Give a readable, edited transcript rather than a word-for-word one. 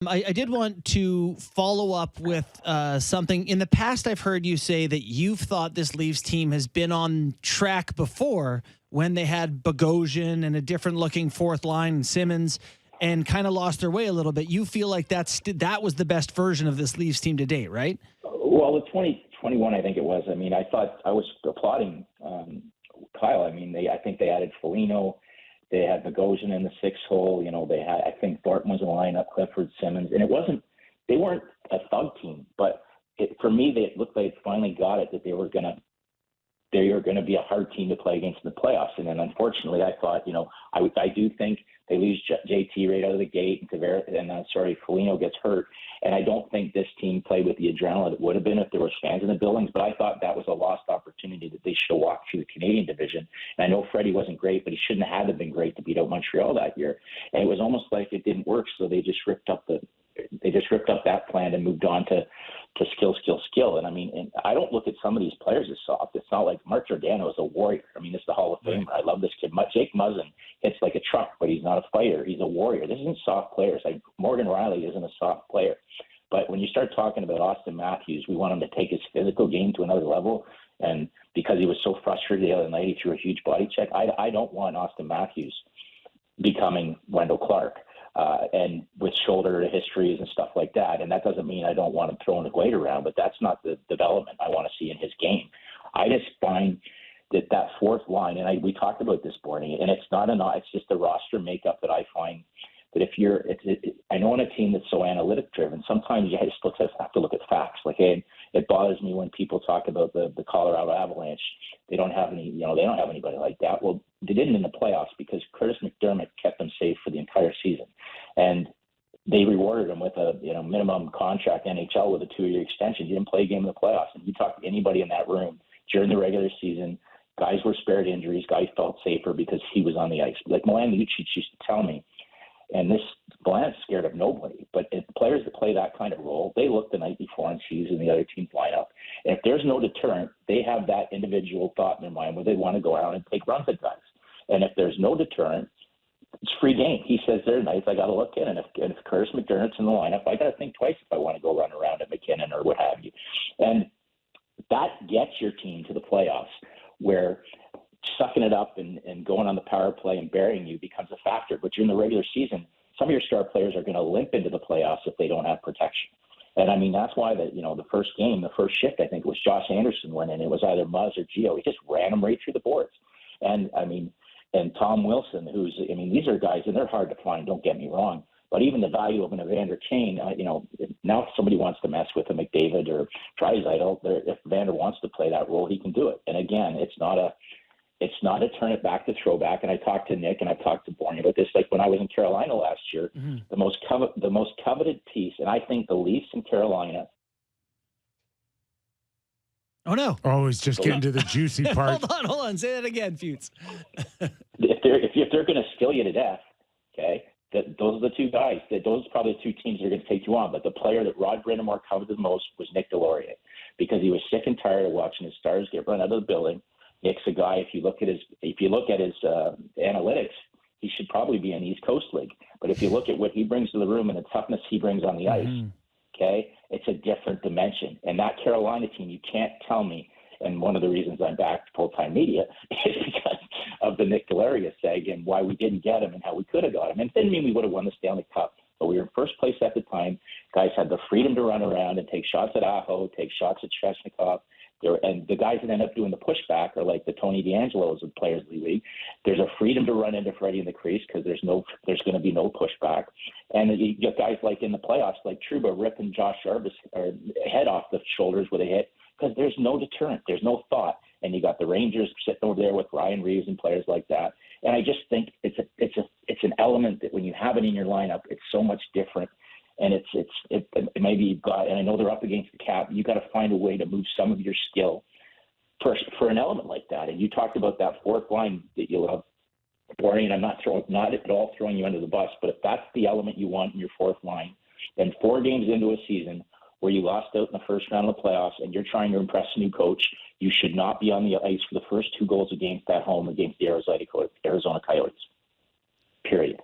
I did want to follow up with something. In the past, I've heard you say that you've thought this Leafs team has been on track before when they had Bogosian and a different looking fourth line and Simmons and kind of lost their way a little bit. You feel like that was the best version of this Leafs team to date, right? Well, the 2021, I think it was. I mean, I thought I was applauding Kyle. I mean, I think they added Foligno. They had Bogosian in the sixth hole. You know, they had, I think Thornton was in the lineup, Clifford, Simmons. And they weren't a thug team, but for me, it looked like they finally got it, that they were going to be a hard team to play against in the playoffs. And then unfortunately, I thought, I do think they lose JT right out of the gate, and Foligno gets hurt. And I don't think this team played with the adrenaline it would have been if there was fans in the buildings. But I thought that was a lost opportunity that they should have walked through the Canadian division. And I know Freddie wasn't great, but he shouldn't have had to been great to beat out Montreal that year. And it was almost like it didn't work, so they just ripped up that plan and moved on to skill. And I mean, and I don't look at some of these players as soft. It's not like Mark Giordano is a warrior. I mean, it's the Hall of Famer. I love this kid. Jake Muzzin hits like a truck, but he's not a fighter. He's a warrior. This isn't soft players. Like Morgan Riley isn't a soft player. But when you start talking about Austin Matthews, we want him to take his physical game to another level. And because he was so frustrated the other night, he threw a huge body check. I don't want Austin Matthews becoming Wendell Clark. And with shoulder histories and stuff like that. And that doesn't mean I don't want him throwing the blade around, but that's not the development I want to see in his game. I just find that fourth line, and we talked about this, Bourne, and it's just the roster makeup that I find that I know in a team that's so analytic driven, sometimes you just have to look at facts. Like, hey, it bothers me when people talk about the Colorado Avalanche. They don't have anybody like that. Well, they didn't in the playoffs because Curtis McDermott kept them safe for the entire season. And they rewarded him with a minimum contract NHL with a 2-year extension. He didn't play a game in the playoffs. And you talk to anybody in that room during the regular season, guys were spared injuries. Guys felt safer because he was on the ice. Like Milan Lucic used to tell me, and this Milan's scared of nobody, but the players that play that kind of role, they look the night before and see who's in the other team's lineup. And if there's no deterrent, they have that individual thought in their mind where they want to go out and take runs at guys. And if there's no deterrent, it's free game. He says there are nights I got to look in, and if Curtis McDermott's in the lineup, I got to think twice if I want to go run around at McKinnon or what have you. And that gets your team to the playoffs, where sucking it up and going on the power play and burying you becomes a factor. But during the regular season, some of your star players are going to limp into the playoffs if they don't have protection. And I mean, that's why the first game, the first shift, I think it was Josh Anderson went in. It was either Muzz or Gio. He just ran them right through the boards. And I mean, and Tom Wilson, these are guys, and they're hard to find, don't get me wrong. But even the value of an Evander Kane, now if somebody wants to mess with a McDavid or Draisaitl, if Evander wants to play that role, he can do it. And again, it's not a turn it back to throwback. And I talked to Nick and I talked to Bourne about this. Like when I was in Carolina last year, the most coveted piece, and I think the Leafs in Carolina. Oh no! Always just getting to the juicy part. Hold on. Say that again, Futes. if they're going to steal you to death, okay. Those are the two guys. Those are probably the two teams that are going to take you on. But the player that Rod Brind'Amour coveted the most was Nick Delorier, because he was sick and tired of watching his stars get run out of the building. Nick's a guy. If you look at his analytics, he should probably be in the East Coast League. But if you look at what he brings to the room and the toughness he brings on the ice, okay, it's a different dimension. And that Carolina team, you can't tell me. And one of the reasons I'm back to full-time media is because of the Nick Delorier seg and why we didn't get him and how we could have got him. And it didn't mean we would have won the Stanley Cup, but we were in first place at the time. Guys had the freedom to run around and take shots at Aho, take shots at Svechnikov. And the guys that end up doing the pushback are like the Tony DeAngelos of Players League. There's a freedom to run into Freddie in the crease because there's going to be no pushback. And you get guys like in the playoffs, like Trouba ripping Josh Jarvis or head off the shoulders with a hit, because there's no deterrent, there's no thought. And you got the Rangers sitting over there with Ryan Reeves and players like that. And I just think it's an element that when you have it in your lineup, it's so much different. And it maybe you've got, and I know they're up against the cap, you got to find a way to move some of your skill for an element like that. And you talked about that fourth line that you love, Bourne, and I'm not at all throwing you under the bus, but if that's the element you want in your fourth line, then 4 games into a season where you lost out in the first round of the playoffs and you're trying to impress a new coach, you should not be on the ice for the first 2 goals against that home against the Arizona Coyotes. Period.